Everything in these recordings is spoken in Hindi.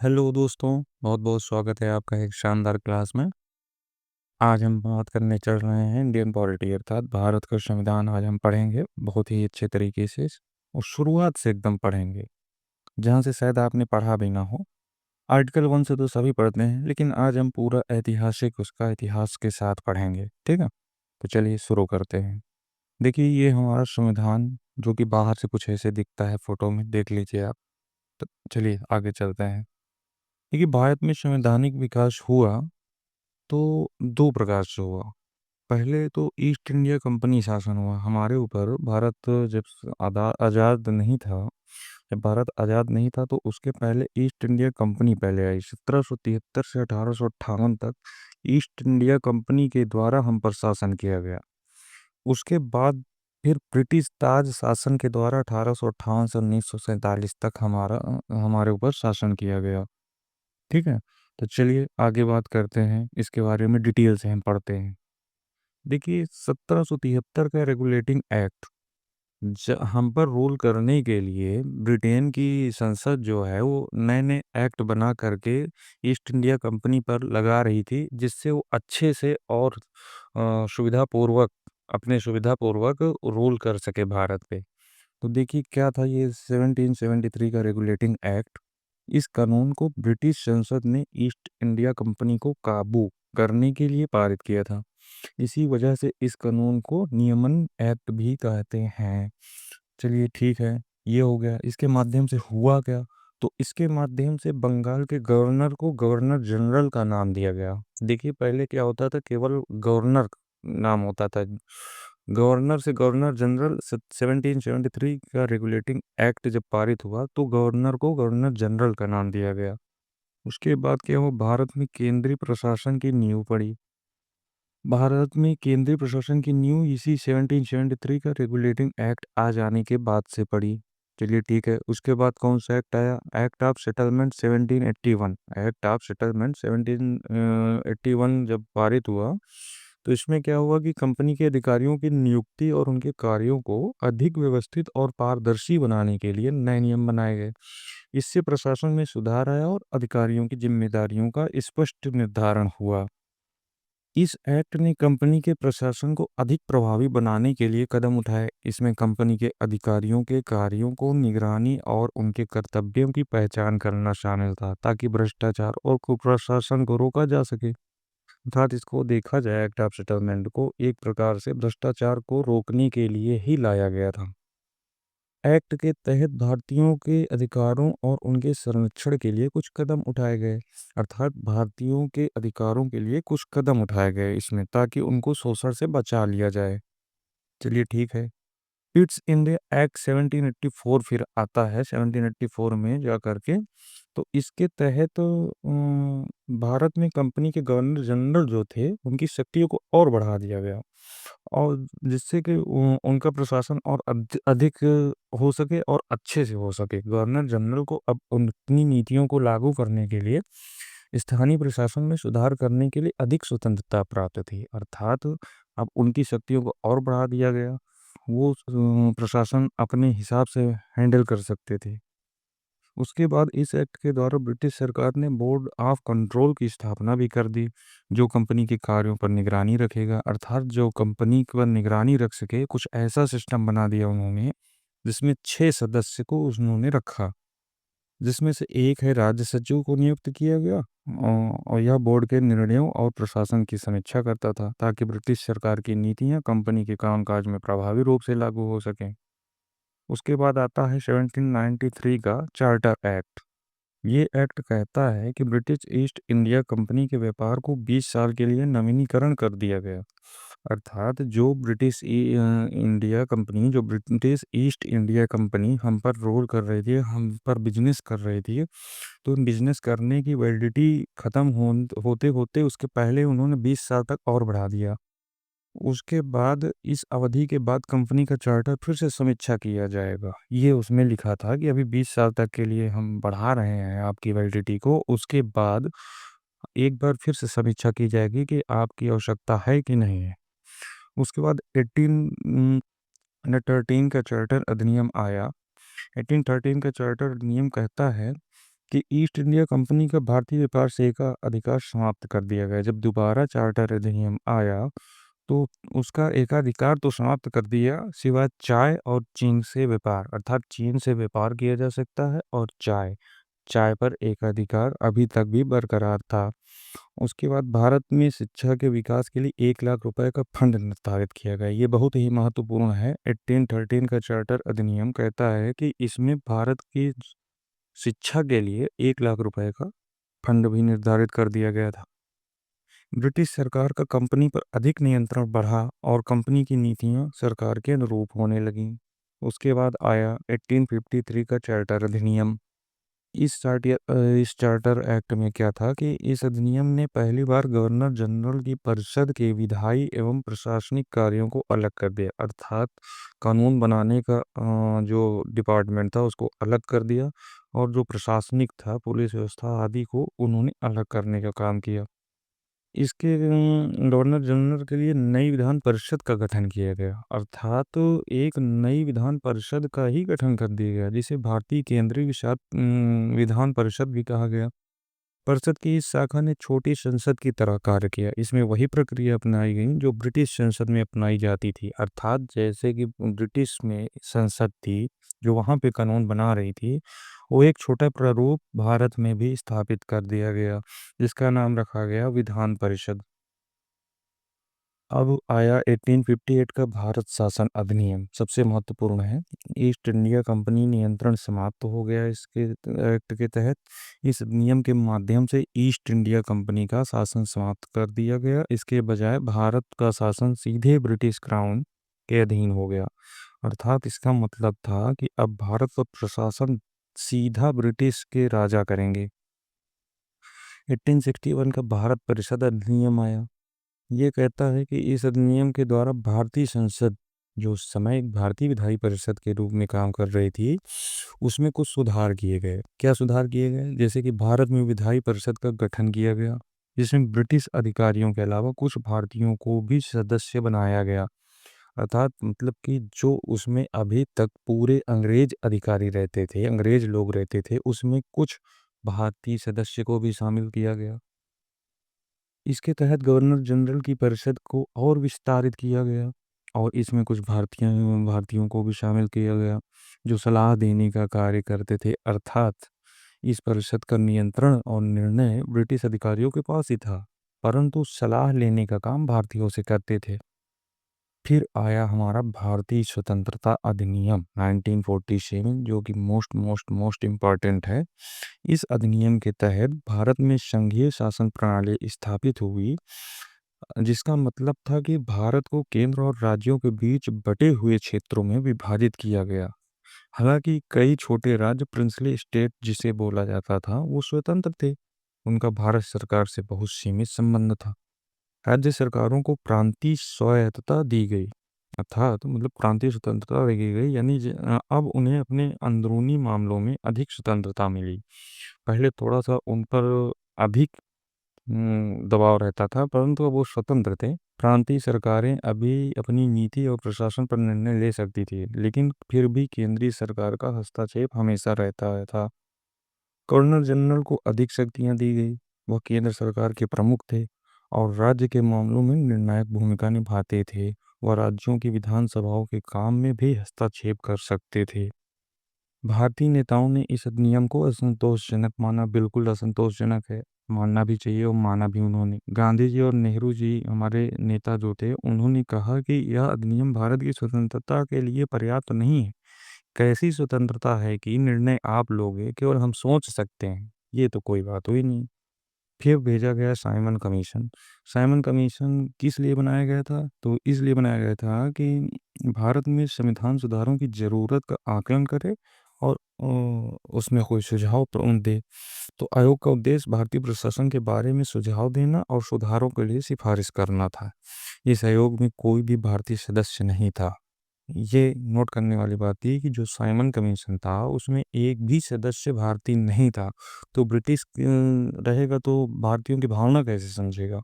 हेलो दोस्तों, बहुत बहुत स्वागत है आपका एक शानदार क्लास में। आज हम बात करने चल रहे हैं इंडियन पॉलिटी अर्थात भारत का संविधान। आज हम पढ़ेंगे बहुत ही अच्छे तरीके से और शुरुआत से एकदम पढ़ेंगे, जहाँ से शायद आपने पढ़ा भी ना हो। आर्टिकल 1 से तो सभी पढ़ते हैं, लेकिन आज हम पूरा ऐतिहासिक उसका इतिहास के साथ पढ़ेंगे, ठीक है। तो चलिए शुरू करते हैं। देखिए, ये हमारा संविधान जो कि बाहर से कुछ ऐसे दिखता है, फोटो में देख लीजिए आप। तो चलिए आगे चलते हैं। देखिए, भारत में संवैधानिक विकास हुआ तो दो प्रकार से हुआ। पहले तो ईस्ट इंडिया कंपनी शासन हुआ हमारे ऊपर। भारत जब आज़ाद नहीं था, जब भारत आज़ाद नहीं था तो उसके पहले ईस्ट इंडिया कंपनी पहले आई। 1773 से 1858 तक ईस्ट इंडिया कंपनी के द्वारा हम पर शासन किया गया। उसके बाद फिर ब्रिटिश ताज शासन के द्वारा 1858 से 1947 तक हमारे ऊपर शासन किया गया, ठीक है। तो चलिए आगे बात करते हैं, इसके बारे में डिटेल से हम पढ़ते हैं। देखिए, 1773 का रेगुलेटिंग एक्ट हम पर रूल करने के लिए ब्रिटेन की संसद जो है वो नए नए एक्ट बना करके ईस्ट इंडिया कंपनी पर लगा रही थी, जिससे वो अच्छे से और सुविधापूर्वक अपने सुविधापूर्वक रूल कर सके भारत पे। तो देखिए क्या था ये 1773 का रेगुलेटिंग एक्ट। इस कानून को ब्रिटिश संसद ने ईस्ट इंडिया कंपनी को काबू करने के लिए पारित किया था। इसी वजह से इस कानून को नियमन एक्ट भी कहते हैं। चलिए ठीक है, ये हो गया। इसके माध्यम से हुआ क्या? तो इसके माध्यम से बंगाल के गवर्नर को गवर्नर जनरल का नाम दिया गया। देखिए, पहले क्या होता था, केवल गवर्नर नाम होता था। गवर्नर से गवर्नर जनरल 1773 का रेगुलेटिंग एक्ट जब पारित हुआ तो गवर्नर को गवर्नर जनरल का नाम दिया गया। उसके बाद क्या हुआ, भारत में केंद्रीय प्रशासन की नींव पड़ी। भारत में केंद्रीय प्रशासन की नींव इसी 1773 का रेगुलेटिंग एक्ट आ जाने के बाद से पड़ी। चलिए ठीक है, उसके बाद कौन सा एक्ट आया? Act of settlement 1781। Act of settlement 1781 जब पारित हुआ तो इसमें क्या हुआ कि कंपनी के अधिकारियों की नियुक्ति और उनके कार्यों को अधिक व्यवस्थित और पारदर्शी बनाने के लिए नए नियम बनाए गए। इससे प्रशासन में सुधार आया और अधिकारियों की जिम्मेदारियों का स्पष्ट निर्धारण हुआ। इस एक्ट ने कंपनी के प्रशासन को अधिक प्रभावी बनाने के लिए कदम उठाए। इसमें कंपनी के अधिकारियों के कार्यों को निगरानी और उनके कर्तव्यों की पहचान करना शामिल था, ताकि भ्रष्टाचार और कुप्रशासन को रोका जा सके। अर्थात इसको देखा जाए, एक्ट ऑफ सेटलमेंट को एक प्रकार से भ्रष्टाचार को रोकने के लिए ही लाया गया था। एक्ट के तहत भारतीयों के अधिकारों और उनके संरक्षण के लिए कुछ कदम उठाए गए। अर्थात भारतीयों के अधिकारों के लिए कुछ कदम उठाए गए इसमें, ताकि उनको शोषण से बचा लिया जाए। चलिए ठीक है। इट्स इंडिया एक्ट 1784 फिर आता है 1784 में जा करके। तो इसके तहत भारत में कंपनी के गवर्नर जनरल जो थे उनकी शक्तियों को और बढ़ा दिया गया, और जिससे कि उनका प्रशासन और अधिक हो सके और अच्छे से हो सके। गवर्नर जनरल को अब उनकी नीतियों को लागू करने के लिए, स्थानीय प्रशासन में सुधार करने के लिए अधिक स्वतंत्रता प्राप्त थी। अर्थात अब उनकी शक्तियों को और बढ़ा दिया गया। वो प्रशासन अपने हिसाब से हैंडल कर सकते थे। उसके बाद इस एक्ट के द्वारा ब्रिटिश सरकार ने बोर्ड ऑफ कंट्रोल की स्थापना भी कर दी, जो कंपनी के कार्यों पर निगरानी रखेगा। अर्थात जो कंपनी पर निगरानी रख सके, कुछ ऐसा सिस्टम बना दिया उन्होंने, जिसमें 6 सदस्य को उन्होंने रखा, जिसमें से एक है राज्य सचिव को नियुक्त किया गया। और यह बोर्ड के निर्णयों और प्रशासन की समीक्षा करता था, ताकि ब्रिटिश सरकार की नीतियां कंपनी के कामकाज में प्रभावी रूप से लागू हो सकें। उसके बाद आता है 1793 का चार्टर एक्ट। ये एक्ट कहता है कि ब्रिटिश ईस्ट इंडिया कंपनी के व्यापार को 20 साल के लिए नवीनीकरण कर दिया गया। अर्थात जो ब्रिटिश ईस्ट इंडिया कंपनी हम पर रोल कर रही थी, हम पर बिजनेस कर रही थी, तो बिजनेस करने की वैलिडिटी खत्म होते होते उसके पहले उन्होंने 20 साल तक और बढ़ा दिया। उसके बाद इस अवधि के बाद कंपनी का चार्टर फिर से समीक्षा किया जाएगा। ये उसमें लिखा था कि अभी 20 साल तक के लिए हम बढ़ा रहे हैं आपकी वैलिडिटी को। उसके बाद एक बार फिर से समीक्षा की जाएगी कि आपकी आवश्यकता है कि नहीं है। उसके बाद 1813 का चार्टर अधिनियम आया। 1813 का चार्टर अधिनियम कहता है कि ईस्ट इंडिया कंपनी का भारतीय व्यापार से का अधिकार समाप्त कर दिया गया। जब दोबारा चार्टर अधिनियम आया तो उसका एकाधिकार तो समाप्त कर दिया, सिवाय चाय और चीन से व्यापार, अर्थात चीन से व्यापार किया जा सकता है और चाय चाय पर एकाधिकार अभी तक भी बरकरार था। उसके बाद भारत में शिक्षा के विकास के लिए 1 लाख रुपए का फंड निर्धारित किया गया। ये बहुत ही महत्वपूर्ण है। 1813 का चार्टर अधिनियम कहता है कि इसमें भारत की शिक्षा के लिए 1 लाख रुपए का फंड भी निर्धारित कर दिया गया था। ब्रिटिश सरकार का कंपनी पर अधिक नियंत्रण बढ़ा और कंपनी की नीतियां सरकार के अनुरूप होने लगीं। उसके बाद आया 1853 का चार्टर अधिनियम। इस चार्टर एक्ट में क्या था कि इस अधिनियम ने पहली बार गवर्नर जनरल की परिषद के विधायी एवं प्रशासनिक कार्यों को अलग कर दिया, अर्थात कानून बनाने का जो डिपार्टमेंट था उसको अलग कर दिया और जो प्रशासनिक था, पुलिस व्यवस्था आदि को उन्होंने अलग करने का काम किया। इसके गवर्नर जनरल के लिए नई विधान परिषद का गठन किया गया, अर्थात तो एक नई विधान परिषद का ही गठन कर दिया गया, जिसे भारतीय केंद्रीय विधान परिषद भी कहा गया। परिषद की इस शाखा ने छोटी संसद की तरह कार्य किया। इसमें वही प्रक्रिया अपनाई गई जो ब्रिटिश संसद में अपनाई जाती थी, अर्थात जैसे कि ब्रिटिश में संसद थी जो वहां पे कानून बना रही थी, वो एक छोटा प्रारूप भारत में भी स्थापित कर दिया गया, जिसका नाम रखा गया विधान परिषद। अब आया 1858 का भारत शासन अधिनियम, सबसे महत्वपूर्ण है। ईस्ट इंडिया कंपनी नियंत्रण समाप्त हो गया इसके एक्ट के तहत। इस अधिनियम के माध्यम से ईस्ट इंडिया कंपनी का शासन समाप्त कर दिया गया। इसके बजाय भारत का शासन सीधे ब्रिटिश क्राउन के अधीन हो गया, अर्थात इसका मतलब था कि अब भारत का प्रशासन सीधा ब्रिटिश के राजा करेंगे। 1861 का भारत परिषद अधिनियम आया। ये कहता है कि इस अधिनियम के द्वारा भारतीय संसद, जो उस समय एक भारतीय विधायी परिषद के रूप में काम कर रही थी, उसमें कुछ सुधार किए गए। क्या सुधार किए गए? जैसे कि भारत में विधायी परिषद का गठन किया गया, जिसमें ब्रिटिश अधिकारियों के अलावा कुछ भारतीयों को भी सदस्य बनाया गया, अर्थात मतलब कि जो उसमें अभी तक पूरे अंग्रेज अधिकारी रहते थे, अंग्रेज लोग रहते थे, उसमें कुछ भारतीय सदस्य को भी शामिल किया गया। इसके तहत गवर्नर जनरल की परिषद को और विस्तारित किया गया और इसमें कुछ भारतीयों को भी शामिल किया गया जो सलाह देने का कार्य करते थे, अर्थात इस परिषद का नियंत्रण और निर्णय ब्रिटिश अधिकारियों के पास ही था, परंतु सलाह लेने का काम भारतीयों से करते थे। फिर आया हमारा भारतीय स्वतंत्रता अधिनियम 1947, जो कि मोस्ट मोस्ट मोस्ट इम्पॉर्टेंट है। इस अधिनियम के तहत भारत में संघीय शासन प्रणाली स्थापित हुई, जिसका मतलब था कि भारत को केंद्र और राज्यों के बीच बटे हुए क्षेत्रों में विभाजित किया गया। हालांकि कई छोटे राज्य, प्रिंसली स्टेट जिसे बोला जाता था, वो स्वतंत्र थे। उनका भारत सरकार से बहुत सीमित संबंध था। राज्य सरकारों को प्रांतीय स्वायत्तता दी गई, अर्थात मतलब प्रांतीय स्वतंत्रता दी गई, यानी अब उन्हें अपने अंदरूनी मामलों में अधिक स्वतंत्रता मिली। पहले थोड़ा सा उन पर अधिक दबाव रहता था, परंतु अब वो स्वतंत्र थे। प्रांतीय सरकारें अभी अपनी नीति और प्रशासन पर निर्णय ले सकती थी, लेकिन फिर भी केंद्रीय सरकार का हस्तक्षेप हमेशा रहता था। गवर्नर जनरल को अधिक शक्तियां दी गई। वह केंद्र सरकार के प्रमुख थे और राज्य के मामलों में निर्णायक भूमिका निभाते थे। वह राज्यों की विधानसभाओं के काम में भी हस्तक्षेप कर सकते थे। भारतीय नेताओं ने इस अधिनियम को असंतोषजनक माना, बिल्कुल असंतोषजनक है, मानना भी चाहिए और माना भी उन्होंने। गांधी जी और नेहरू जी हमारे नेता जो थे, उन्होंने कहा कि यह अधिनियम भारत की स्वतंत्रता के लिए पर्याप्त नहीं है। कैसी स्वतंत्रता है कि निर्णय आप लोगे, केवल हम सोच सकते हैं, ये तो कोई बात हुई नहीं। फिर भेजा गया साइमन कमीशन। साइमन कमीशन किस लिए बनाया गया था? तो इसलिए बनाया गया था कि भारत में संविधान सुधारों की ज़रूरत का आकलन करे और उसमें कोई सुझाव दे। तो आयोग का उद्देश्य भारतीय प्रशासन के बारे में सुझाव देना और सुधारों के लिए सिफारिश करना था। इस आयोग में कोई भी भारतीय सदस्य नहीं था। ये नोट करने वाली बात थी कि जो साइमन कमीशन था उसमें एक भी सदस्य भारतीय नहीं था। तो ब्रिटिश रहेगा तो भारतीयों की भावना कैसे समझेगा?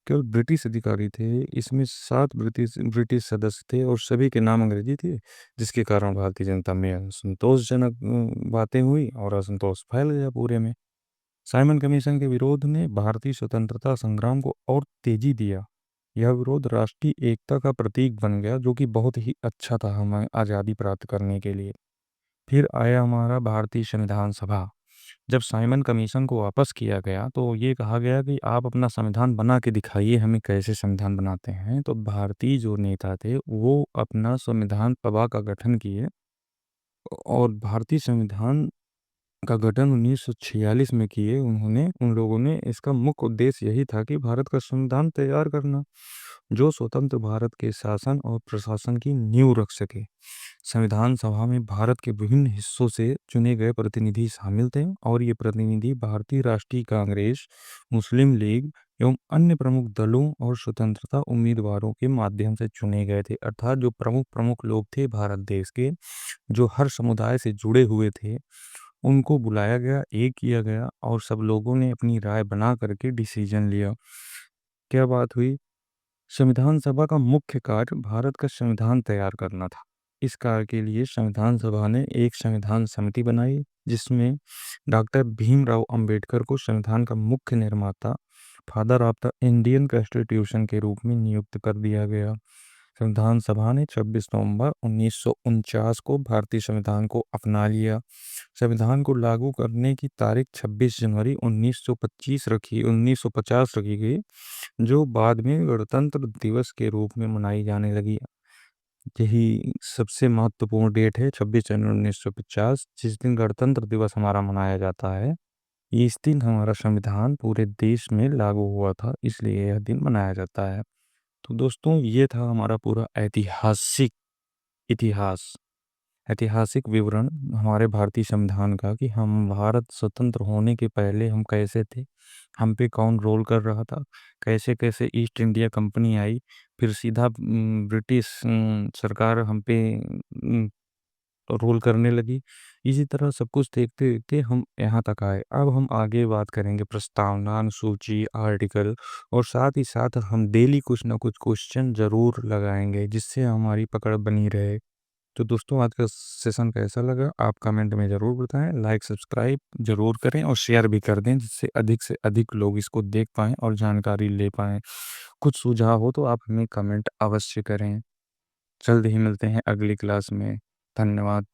केवल ब्रिटिश अधिकारी थे। इसमें 7 ब्रिटिश सदस्य थे और सभी के नाम अंग्रेजी थे, जिसके कारण भारतीय जनता में असंतोषजनक बातें हुई और असंतोष फैल गया पूरे में। साइमन कमीशन के विरोध ने भारतीय स्वतंत्रता संग्राम को और तेजी दिया। यह विरोध राष्ट्रीय एकता का प्रतीक बन गया, जो कि बहुत ही अच्छा था हमें आज़ादी प्राप्त करने के लिए। फिर आया हमारा भारतीय संविधान सभा। जब साइमन कमीशन को वापस किया गया तो ये कहा गया कि आप अपना संविधान बना के दिखाइए हमें कैसे संविधान बनाते हैं। तो भारतीय जो नेता थे वो अपना संविधान सभा का गठन किए और भारतीय संविधान का गठन 1946 में किए उन्होंने। उन लोगों ने इसका मुख्य उद्देश्य यही था कि भारत का संविधान तैयार करना, जो स्वतंत्र भारत के शासन और प्रशासन की नींव रख सके। संविधान सभा में भारत के विभिन्न हिस्सों से चुने गए प्रतिनिधि शामिल थे और ये प्रतिनिधि भारतीय राष्ट्रीय कांग्रेस, मुस्लिम लीग एवं अन्य प्रमुख दलों और स्वतंत्रता उम्मीदवारों के माध्यम से चुने गए थे। अर्थात जो प्रमुख प्रमुख लोग थे भारत देश के, जो हर समुदाय से जुड़े हुए थे, उनको बुलाया गया, एक किया गया और सब लोगों ने अपनी राय बना करके डिसीजन लिया। क्या बात हुई? संविधान सभा का मुख्य कार्य भारत का संविधान तैयार करना था। इस कार्य के लिए संविधान सभा ने एक संविधान समिति बनाई, जिसमें डॉक्टर भीमराव अंबेडकर को संविधान का मुख्य निर्माता, father of the Indian constitution के रूप में नियुक्त कर दिया गया। संविधान सभा ने 26 नवंबर 1949 को भारतीय संविधान को अपना लिया। संविधान को लागू करने की तारीख 26 जनवरी 1950 रखी गई, जो बाद में गणतंत्र दिवस के रूप में मनाई जाने लगी। यही सबसे महत्वपूर्ण डेट है, 26 जनवरी 1950, जिस दिन गणतंत्र दिवस हमारा मनाया जाता है। इस दिन हमारा संविधान पूरे देश में लागू हुआ था, इसलिए यह दिन मनाया जाता है। तो दोस्तों, ये था हमारा पूरा इतिहास ऐतिहासिक विवरण हमारे भारतीय संविधान का, कि हम भारत स्वतंत्र होने के पहले हम कैसे थे, हम पे कौन रोल कर रहा था, कैसे कैसे ईस्ट इंडिया कंपनी आई, फिर सीधा ब्रिटिश सरकार हम पे रोल करने लगी। इसी तरह सब कुछ देखते देखते हम यहाँ तक आए। अब हम आगे बात करेंगे प्रस्तावना, अनुसूची, आर्टिकल, और साथ ही साथ हम डेली कुछ ना कुछ क्वेश्चन जरूर लगाएंगे, जिससे हमारी पकड़ बनी रहे। तो दोस्तों, आज का सेशन कैसा लगा आप कमेंट में ज़रूर बताएं। लाइक सब्सक्राइब ज़रूर करें और शेयर भी कर दें, जिससे अधिक से अधिक लोग इसको देख पाएं और जानकारी ले पाएं। कुछ सुझाव हो तो आप हमें कमेंट अवश्य करें। जल्द ही मिलते हैं अगली क्लास में। धन्यवाद।